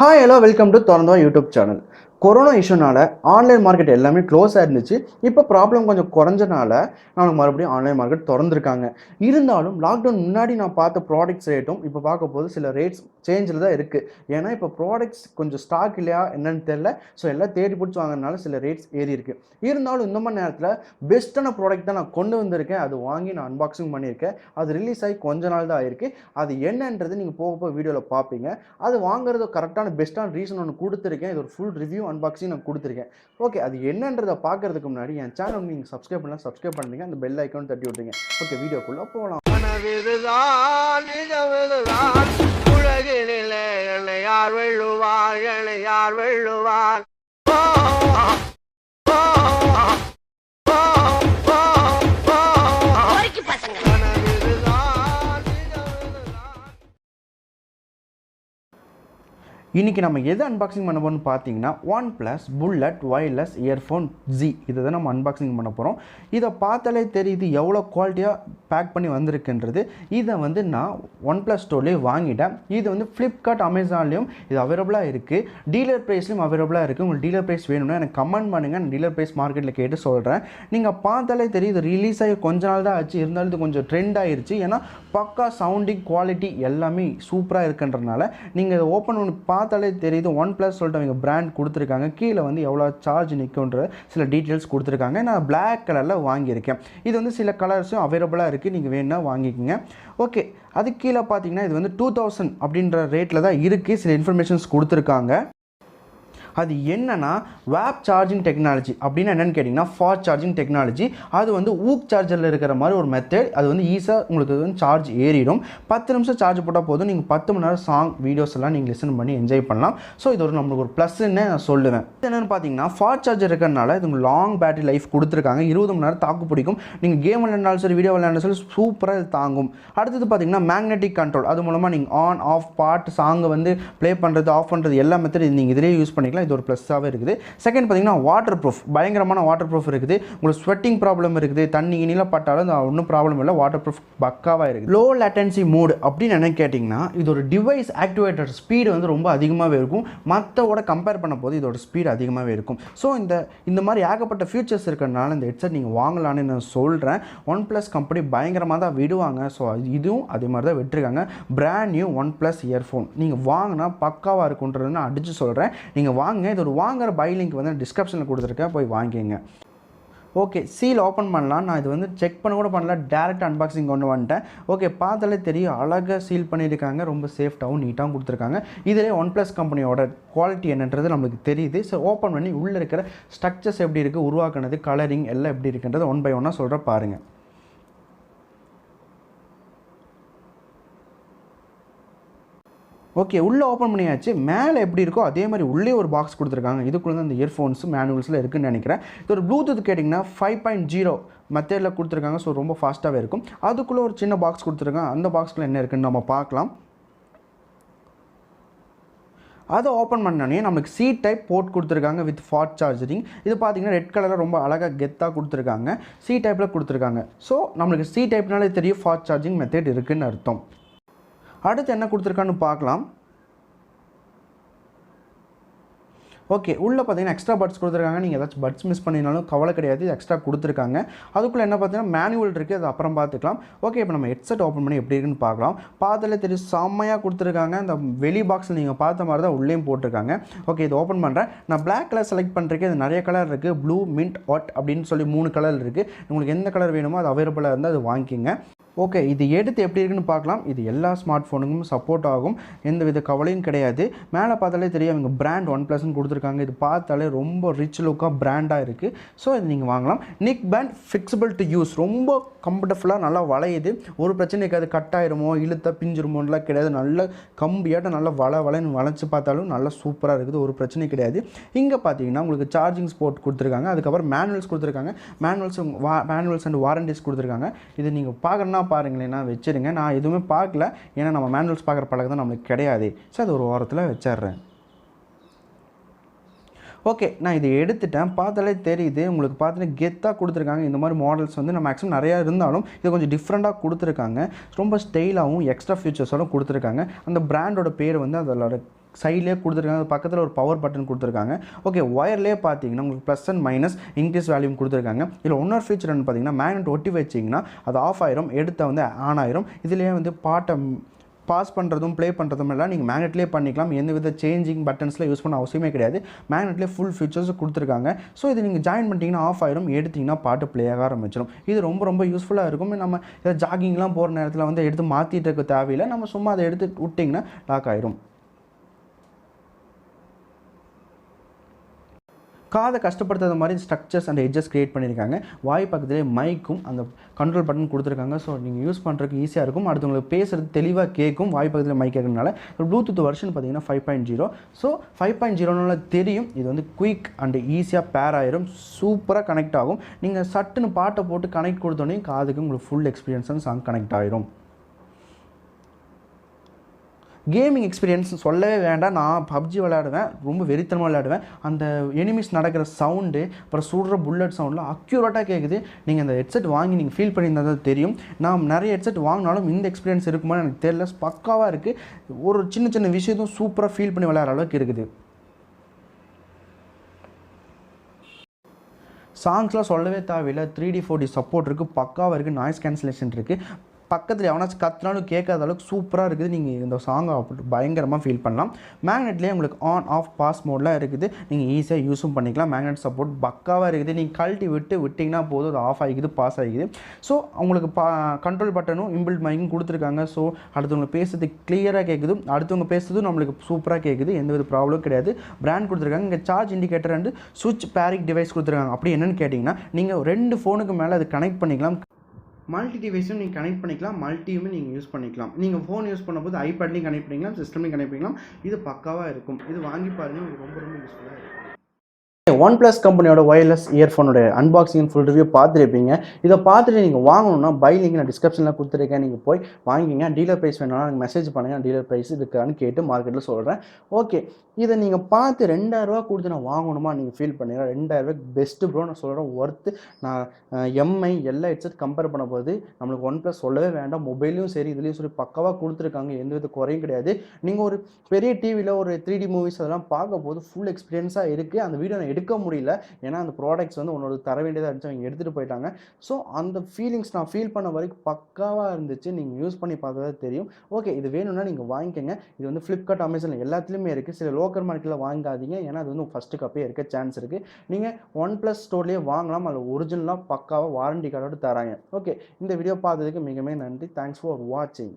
Hi, hello, welcome to Thorandha YouTube channel. Corona இஷ்யூனால online market எல்லாமே close ஆயிருந்துச்சு. இப்போ ப்ராப்ளம் கொஞ்சம் குறைஞ்சனால நமக்கு மறுபடியும் ஆன்லைன் மார்க்கெட் திறந்துருக்காங்க. இருந்தாலும் லாக்டவுன் முன்னாடி நான் பார்த்த ப்ராடக்ட்ஸ் ரேட்டும் இப்போ பார்க்கும்போது சில ரேட்ஸ் சேஞ்சில் தான் இருக்குது. ஏன்னா இப்போ ப்ராடக்ட்ஸ் கொஞ்சம் ஸ்டாக் இல்லையா என்னன்னு தெரியல. ஸோ எல்லாம் தேடி பிடிச்சி வாங்கினால சில ரேட்ஸ் ஏறி இருக்குது. இருந்தாலும் இந்த மாதிரி நேரத்தில் பெஸ்ட்டான ப்ராடக்ட் தான் நான் கொண்டு வந்திருக்கேன். அது வாங்கி நான் அன்பாக்சிங் பண்ணியிருக்கேன். அது ரிலீஸ் ஆகி கொஞ்ச நாள் தான் ஆயிருக்கு. அது என்னன்றது நீங்கள் போக போக வீடியோவில் பார்ப்பீங்க. அது வாங்குறது கரெக்டான பெஸ்ட்டான ரீசன் ஒன்று கொடுத்துருக்கேன். இது ஒரு ஃபுல் ரிவ்யூ அன்பாக்சிங் நான் கொடுத்துருக்கேன். ஓகே, அது என்னன்றதை பார்க்கறதுக்கு முன்னாடி என் சேனல் நீங்கள் சப்ஸ்கிரைப் பண்ணலாம், சப்ஸ்கிரைப் பண்ணுங்க, அந்த பெல் ஐக்கான் தட்டி விட்டுருங்க. ஓகே, வீடியோக்குள்ளே போகலாம். உலகினிலே என்னை யார் வெல்லுவார், என்னை யார் வெல்லுவார். இன்றைக்கி நம்ம எது அன்பாக்சிங் பண்ண போகிறோம்னு பார்த்தீங்கன்னா OnePlus bullet wireless earphone Z இதை தான் நம்ம அன்பாக்சிங் பண்ண போகிறோம். இதை பார்த்தாலே தெரியுது எவ்வளோ குவாலிட்டியாக பேக் பண்ணி வந்திருக்குன்றது. இதை வந்து நான் OnePlus ஸ்டோர்லேயே வாங்கிட்டேன். இது வந்து ஃப்ளிப்கார்ட், அமேசான்லேயும் இது அவைலபிளாக இருக்குது. டீலர் ப்ரைஸ்லையும் அவைலபிளாக இருக்குது. உங்களுக்கு டீலர் ப்ரைஸ் வேணும்னா எனக்கு கமெண்ட் பண்ணுங்கள், நான் டீலர் ப்ரைஸ் மார்க்கெட்டில் கேட்டு சொல்கிறேன். நீங்கள் பார்த்தாலே தெரியுது ரிலீஸ் ஆகி கொஞ்ச நாள் தான் ஆச்சு. இருந்தாலும் இது கொஞ்சம் ட்ரெண்ட் ஆகிருச்சு. ஏன்னா பக்கா சவுண்டிங் குவாலிட்டி எல்லாமே சூப்பராக இருக்குன்றனால நீங்கள் இதை ஓப்பன் பண்ணி பார்த்தாலே தெரியுது. OnePlus சொல்லிட்டு அவங்க பிராண்ட் கொடுத்துருக்காங்க. கீழே வந்து எவ்வளோ சார்ஜ் நிற்குன்ற சில டீட்டெயில்ஸ் கொடுத்துருக்காங்க. நான் பிளாக் கலரில் வாங்கியிருக்கேன். இது வந்து சில கலர்ஸும் அவைலபிளாக இருக்குது, நீங்கள் வேணுன்னா வாங்கிக்கோங்க. ஓகே, அது கீழே பார்த்தீங்கன்னா இது வந்து 2000 அப்படின்ற ரேட்டில் தான் இருக்குது. சில இன்ஃபர்மேஷன்ஸ் கொடுத்துருக்காங்க. அது என்னன்னா வேப் சார்ஜிங் டெக்னாலஜி. அப்படின்னா என்னென்னு கேட்டிங்கன்னா ஃபாஸ்ட் சார்ஜிங் டெக்னாலஜி. அது வந்து ஊக் சார்ஜரில் இருக்கிற மாதிரி ஒரு மெத்தட். அது வந்து ஈஸியாக உங்களுக்கு வந்து சார்ஜ் ஏறிடும். 10 நிமிஷம் சார்ஜ் போட்டால் போதும். நீங்கள் 10 மணி நேரம் சாங் வீடியோஸ் எல்லாம் நீங்கள் லிசன் பண்ணி என்ஜாய் பண்ணலாம். ஸோ இது ஒரு நம்மளுக்கு ஒரு ப்ளஸ்ன்னு நான் சொல்லுவேன். என்னென்னு பார்த்தீங்கன்னா ஃபாஸ்ட் சார்ஜர் இருக்கிறனால இது லாங் பேட்டரி லைஃப் கொடுத்துருக்காங்க. 20 மணி நேரம் தாக்கு பிடிக்கும். நீங்கள் கேம் விளையாண்டாலும் சரி, வீடியோ விளையாண்டாலும் சரி, சூப்பராக இது தாங்கும். அடுத்தது பார்த்தீங்கன்னா மேக்னெட்டிக் கண்ட்ரோல். அது மூலமாக நீங்கள் ஆன் ஆஃப் பாட்டு சாங்கை வந்து ப்ளே பண்ணுறது, ஆஃப் பண்ணுறது எல்லா மெத்தட் நீங்கள் இதிலே யூஸ் பண்ணிக்கலாம். இது ஒரு ப்ளஸ்ஸாகவே இருக்குது. செகண்ட் பார்த்தீங்கன்னா வாட்டர் ப்ரூஃப். பயங்கரமான வாட்டர் ப்ரூஃப் இருக்குது. உங்களுக்கு ஸ்வெட்டிங் ப்ராப்ளம் இருக்குது, தண்ணி இனில பட்டாலும் ஒன்றும் ப்ராப்ளம் இல்லை. வாட்டர் ப்ரூஃப் பக்காவாக இருக்குது. லோ லேட்டன்சி மோடு அப்படின்னு என்ன கேட்டிங்கன்னா இது ஒரு டிவைஸ் ஆக்டிவேட்டர் ஸ்பீடு வந்து ரொம்ப அதிகமாகவே இருக்கும். மற்றவோட கம்பேர் பண்ண போது இதோட ஸ்பீடு அதிகமாகவே இருக்கும். ஸோ இந்த மாதிரி ஏகப்பட்ட ஃபியூச்சர்ஸ் இருக்கிறதுனால இந்த ஹெட்செட் நீங்கள் வாங்கலான்னு நான் சொல்கிறேன். OnePlus கம்பெனி பயங்கரமாக தான் விடுவாங்க. ஸோ இதுவும் அதே மாதிரி தான் விட்டுருக்காங்க. பிராண்ட் நியூ OnePlus இயர்ஃபோன் நீங்கள் வாங்கினா பக்காவாக இருக்குன்றது நான் அடித்து சொல்கிறேன். நீங்கள் வாங்க. இது ஒரு வாங்குற பை லிங்க் வந்து டிஸ்கிரிப்ஷனில் கொடுத்துருக்கேன், போய் வாங்கிங்க. ஓகே, சீல் ஓப்பன் பண்ணலாம். நான் இது வந்து செக் பண்ண கூட பண்ணல, டேரெக்ட் அன்பாக்சிங் கொண்டு வந்துட்டேன். ஓகே, பார்த்தாலே தெரியும் அழகாக சீல் பண்ணியிருக்காங்க. ரொம்ப சேஃப்டாகவும் நீட்டாகவும் கொடுத்துருக்காங்க. இதிலே OnePlus கம்பெனியோட குவாலிட்டி என்னன்றது நம்மளுக்கு தெரியுது. ஸோ ஓப்பன் பண்ணி உள்ளே இருக்கிற ஸ்ட்ரக்சர்ஸ் எப்படி இருக்குது, உருவாக்குனது, கலரிங் எல்லாம் எப்படி இருக்குன்றது ஒன் பை ஒன்னாக சொல்கிற பாருங்கள். ஓகே, உள்ளே ஓப்பன் பண்ணியாச்சு. மேலே எப்படி இருக்கோ அதே மாதிரி உள்ளே ஒரு பாக்ஸ் கொடுத்துருக்காங்க. இதுக்குள்ளே தான் இந்த இயர்ஃபோன்ஸ் மேனுவல்ஸில் இருக்குதுன்னு நினைக்கிறேன். இது ஒரு ப்ளூடூத் கேட்டிங்கன்னா 5.0 மெத்தடில் கொடுத்துருக்காங்க. ஸோ ரொம்ப ஃபாஸ்ட்டாகவே இருக்கும். அதுக்குள்ளே ஒரு சின்ன பாக்ஸ் கொடுத்துருக்காங்க. அந்த பாக்ஸில் என்ன இருக்குதுன்னு நம்ம பார்க்கலாம். அதை ஓப்பன் பண்ணோன்னே நமக்கு C டைப் போர்ட் கொடுத்துருக்காங்க வித் ஃபாஸ்ட் சார்ஜரிங். இது பார்த்தீங்கன்னா ரெட் கலரில் ரொம்ப அழகாக கெத்தாக கொடுத்துருக்காங்க. C டைப்பில் கொடுத்துருக்காங்க. ஸோ நம்மளுக்கு C டைப்னாலே தெரியும் ஃபாஸ்ட் சார்ஜிங் மெத்தட் இருக்குதுன்னு அர்த்தம். அடுத்து என்ன கொடுத்துருக்கான்னு பார்க்கலாம். ஓகே, உள்ளே பார்த்தீங்கன்னா எக்ஸ்ட்ரா பட்ஸ் கொடுத்துருக்காங்க. நீங்கள் ஏதாச்சும் பட்ஸ் மிஸ் பண்ணினாலும் கவலை கிடையாது, எக்ஸ்ட்ரா கொடுத்துருக்காங்க. அதுக்குள்ளே என்ன பார்த்தீங்கன்னா மேனுவல் இருக்குது, அது அப்புறம் பார்த்துக்கலாம். ஓகே, இப்போ நம்ம ஹெட்செட் ஓப்பன் பண்ணி எப்படி இருக்குன்னு பார்க்கலாம். பார்த்தாலே தெரியும் செம்மையாக கொடுத்துருக்காங்க. இந்த வெளி பாக்ஸில் நீங்கள் பார்த்த மாதிரி தான் உள்ளேயும் போட்டிருக்காங்க. ஓகே, இது ஓப்பன் பண்ணுறேன். நான் பிளாக் கலர் செலக்ட் பண்ணுறேன். இது நிறைய கலர் இருக்குது. ப்ளூ, மின்ட், ஒட் அப்படின்னு சொல்லி 3 கலர் இருக்குது. உங்களுக்கு எந்த கலர் வேணுமோ அது அவைலபிளாக இருந்தால் அது வாங்கிக்கிங்க. ஓகே, இது எடுத்து எப்படி இருக்குன்னு பார்க்கலாம். இது எல்லா ஸ்மார்ட் ஃபோனுக்கும் சப்போர்ட் ஆகும், எந்த வித கவலையும் கிடையாது. மேலே பார்த்தாலே தெரியும் அவங்க பிராண்ட் OnePlusன்னு கொடுத்துருக்காங்க. இது பார்த்தாலே ரொம்ப ரிச் லுக்காக பிராண்டாக இருக்குது. ஸோ இது நீங்கள் வாங்கலாம். NECKBAND fixable to use. ரொம்ப கம்ஃபர்டபுளாக நல்லா வளையுது. ஒரு பிரச்சனை இருக்காது. கட் ஆயிருமோ இழுத்த பிஞ்சிருமோலாம் கிடையாது. நல்ல கம்பியாட்ட நல்லா வளைன்னு வளைச்சி பார்த்தாலும் நல்லா சூப்பராக இருக்குது. ஒரு பிரச்சனை கிடையாது. இங்கே பார்த்தீங்கன்னா உங்களுக்கு சார்ஜிங் ஸ்போர்ட் கொடுத்துருக்காங்க. அதுக்கப்புறம் மேனுவல்ஸ் கொடுத்துருக்காங்க. மேனுவல்ஸ் அண்ட் வாரண்டிஸ் கொடுத்துருக்காங்க. இது நீங்கள் பார்க்கணுன்னா பாருங்களேன், நான் வச்சுருங்க. நான் எதுவுமே பார்க்கல, ஏன்னா நம்ம மேனுவல்ஸ் பார்க்குற பழக்கம் தான் நம்மளுக்கு கிடையாது. ஸோ அது ஒரு வாரத்தில் வச்சிட்றேன். ஓகே, நான் இதை எடுத்துட்டேன். பார்த்தாலே தெரியுது உங்களுக்கு. பார்த்தீங்கன்னா கெத்தாக கொடுத்துருக்காங்க. இந்த மாதிரி மாடல்ஸ் வந்து நம்ம மேக்ஸிமம் நிறையா இருந்தாலும் இது கொஞ்சம் டிஃப்ரெண்ட்டாக கொடுத்துருக்காங்க. ரொம்ப ஸ்டைலாகவும் எக்ஸ்ட்ரா ஃபீச்சர்ஸோடும் கொடுத்துருக்காங்க. அந்த பிராண்டோட பேர் வந்து அதோட சைட்லேயே கொடுத்துருக்காங்க, பக்கத்தில் ஒரு பவர் பட்டன் கொடுத்துருக்காங்க. ஓகே, ஒயர்லேயே பார்த்தீங்கன்னா உங்களுக்கு ப்ளஸ் அண்ட் மைனஸ் இன்க்ரீஸ் வேல்யூம் கொடுத்துருக்காங்க. இதில் இன்னொரு ஃபீச்சர் என்ன பார்த்தீங்கன்னா மேக்னெட் ஒட்டி வச்சிங்கன்னா அது ஆஃப் ஆயிரும், எடுத்த வந்து ஆன் ஆயிரும். இதுலேயே வந்து பாட்டை பாஸ் பண்ணுறதும் ப்ளே பண்ணுறதும் எல்லாம் நீங்கள் மேக்னெட்லேயே பண்ணிக்கலாம். எந்த வித சேஞ்சிங் பட்டன்ஸில் யூஸ் பண்ண அவசியமே கிடையாது. மேக்னெட்லேயே ஃபுல் ஃபீச்சர்ஸ் கொடுத்துருக்காங்க. ஸோ இது நீங்கள் ஜாயின் பண்ணிட்டீங்கன்னா ஆஃப் ஆயிரும், எடுத்திங்கன்னா பாட்டு ப்ளே ஆக ஆரம்பிச்சிடும். இது ரொம்ப யூஸ்ஃபுல்லாக இருக்கும். நம்ம இதை ஜாகிங்லாம் போகிற நேரத்தில் வந்து எடுத்து மாற்றிட்டு இருக்க தேவையில்லை, நம்ம சும்மா அதை எடுத்து விட்டிங்கன்னா லாக் ஆயிரும். காதை கஷ்டப்படுத்தாத மாதிரி ஸ்ட்ரக்சர்ஸ் அண்ட் எட்ஜஸ் க்ரியேட் பண்ணியிருக்காங்க. வாய் பக்கத்துலேயே மைக்கும் அந்த கண்ட்ரோல் பட்டன் கொடுத்துருக்காங்க. ஸோ நீங்கள் யூஸ் பண்ணுறதுக்கு ஈஸியாக இருக்கும். அடுத்தவங்களுக்கு பேசுகிறது தெளிவாக கேட்கும் வாய் பக்கத்தில் மைக் கேட்கறதுனால. ப்ளூடூத் வெர்ஷன் பார்த்தீங்கன்னா 5.0. ஸோ 5.0 தெரியும் இது வந்து குயிக் அண்ட் ஈஸியாக பேர் ஆயிரும், சூப்பராக கனெக்ட் ஆகும். நீங்கள் சட்டுன்னு பாட்டை போட்டு கனெக்ட் கொடுத்தோன்னே காதுக்கு உங்களுக்கு ஃபுல் எக்ஸ்பீரியன்ஸ் சாங் கனெக்ட் ஆயிரும். கேமிங் எக்ஸ்பீரியன்ஸ் சொல்லவே வேண்டாம். நான் பப்ஜி விளையாடுவேன், ரொம்ப வெறித்தனமாக விளையாடுவேன். அந்த எனிமிஸ் நடக்கிற சவுண்டு, அப்புறம் சுடுற புல்லட் சவுண்டில் அக்யூரேட்டாக கேட்குது. நீங்கள் அந்த ஹெட்செட் வாங்கி நீங்கள் ஃபீல் பண்ணியிருந்தால் தான் தெரியும். நான் நிறைய ஹெட்செட் வாங்கினாலும் இந்த எக்ஸ்பீரியன்ஸ் இருக்குமான்னு எனக்கு தெரியல. பக்காவாக இருக்குது. ஒரு சின்ன விஷயத்தும் சூப்பராக ஃபீல் பண்ணி விளையாடுற அளவுக்கு இருக்குது. சாங்ஸ்லாம் சொல்லவே தேவையில்லை. 3D 4D சப்போர்ட் இருக்குது, பக்காவாக இருக்குது. நாய்ஸ் கேன்சலேஷன் இருக்குது. பக்கத்தில் எவனாச்சும் கத்துனாலும் கேட்காத அளவுக்கு சூப்பராக இருக்குது. நீங்கள் இந்த சாங்கை அப்படி பயங்கரமாக ஃபீல் பண்ணலாம். மேக்னெட்லேயே உங்களுக்கு ஆன் ஆஃப் பாஸ் மோட்லாம் இருக்குது. நீங்கள் ஈஸியாக யூஸும் பண்ணிக்கலாம். மேக்னெட் சப்போர்ட் பக்காவாக இருக்குது. நீங்கள் கழட்டி விட்டிங்கன்னா போதும், அது ஆஃப் ஆகிக்குது, பாஸ் ஆகிக்குது. ஸோ உங்களுக்கு கண்ட்ரோல் பட்டனும் இன்பில்ட் மைக்கும் கொடுத்துருக்காங்க. ஸோ அடுத்தவங்க பேசுறது கிளியராக கேட்குது, அடுத்தவங்க பேசுறதும் நம்மளுக்கு சூப்பராக கேட்குது. எந்த வித ப்ராப்ளம் கிடையாது. பிராண்ட் கொடுத்துருக்காங்க. இங்கே சார்ஜ் இண்டிகேட்டர் அண்ட் சுவிட்ச் பேரிங் டிவைஸ் கொடுத்துருக்காங்க. அப்படி என்னென்னு கேட்டிங்கன்னா நீங்கள் 2 ஃபோனுக்கு மேலே அது கனெக்ட் பண்ணிக்கலாம். மல்டி டிவைஸும் நீங்கள் கனெக்ட் பண்ணிக்கலாம், மல்டியுமே நீங்கள் யூஸ் பண்ணிக்கலாம். நீங்கள் ஃபோன் யூஸ் பண்ணும்போது ஐபேட்லேயும் கனெக்ட் பண்ணிக்கலாம், சிஸ்டம்லையும் கனெக்ட் பண்ணிக்கலாம். இது பக்காவாக இருக்கும். இது வாங்கி பாருங்கள், ரொம்ப யூஸ்ஃபுல்லாக இருக்கும். OnePlus கம்பெனியோட ஒயர்லெஸ் இயர்ஃபோனோட அன்பாக்சிங் ஃபுல் ரிவ்யூ பார்த்துருப்பீங்க. இதை பார்த்துட்டு நீங்கள் வாங்கணும்னா பை லிங்க் நான் டிஸ்கிரிப்ஷனில் கொடுத்துருக்கேன், நீங்கள் போய் வாங்கிங்க. டீலர் ப்ரைஸ் வேணும்னா எனக்கு மெசேஜ் பண்ணுங்கள், டீலர் ப்ரைஸ் இதுக்கான்னு கேட்டு மார்க்கெட்டில் சொல்கிறேன். ஓகே, இதை நீங்கள் பார்த்து 2000 கொடுத்து நான் வாங்கணுமா நீங்கள் ஃபீல் பண்ணுங்கள். 2000 பெஸ்ட்டு ப்ரோ, நான் சொல்கிறேன் ஒர்த்து. நான் எம்ஐ எல்லா ஹெட்செட் கம்பேர் பண்ண போது நம்மளுக்கு OnePlus சொல்லவே வேண்டாம். மொபைலையும் சரி இதுலேயும் சரி பக்காவாக கொடுத்துருக்காங்க, எந்த வித குறையும் கிடையாது. நீங்கள் ஒரு பெரிய டிவியில் ஒரு 3D மூவிஸ் அதெல்லாம் பார்க்க போது ஃபுல் எக்ஸ்பீரியன்ஸாக இருக்குது. அந்த வீடியோ நான் எடுக்க முடியல, ஏன்னா அந்த ப்ராடக்ட்ஸ் வந்து உன்னோட தர வேண்டியதாக இருந்துச்சு, அவங்க எடுத்துகிட்டு போயிட்டாங்க. ஸோ அந்த ஃபீலிங்ஸ் நான் ஃபீல் பண்ண வரைக்கும் பக்காவாக இருந்துச்சு. நீங்கள் யூஸ் பண்ணி பார்த்தா தெரியும். ஓகே, இது வேணும்னா நீங்கள் வாங்கிக்கோங்க. இது வந்து ஃப்ளிப்கார்ட், அமேசான் எல்லாத்துலேயுமே இருக்குது. சில லோக்கல் மார்க்கெட்டில் வாங்காதீங்க, ஏன்னா அது வந்து ஃபஸ்ட்டு காப்பே இருக்க சான்ஸ் இருக்குது. நீங்கள் OnePlus ஸ்டோர்லேயே வாங்கலாம், அதில் ஒரிஜினலாக பக்காவாக வாரண்டி கார்டோடு தராங்க. ஓகே, இந்த வீடியோ பார்த்ததுக்கு மிக நன்றி. தேங்க்ஸ் ஃபார் வாட்சிங்.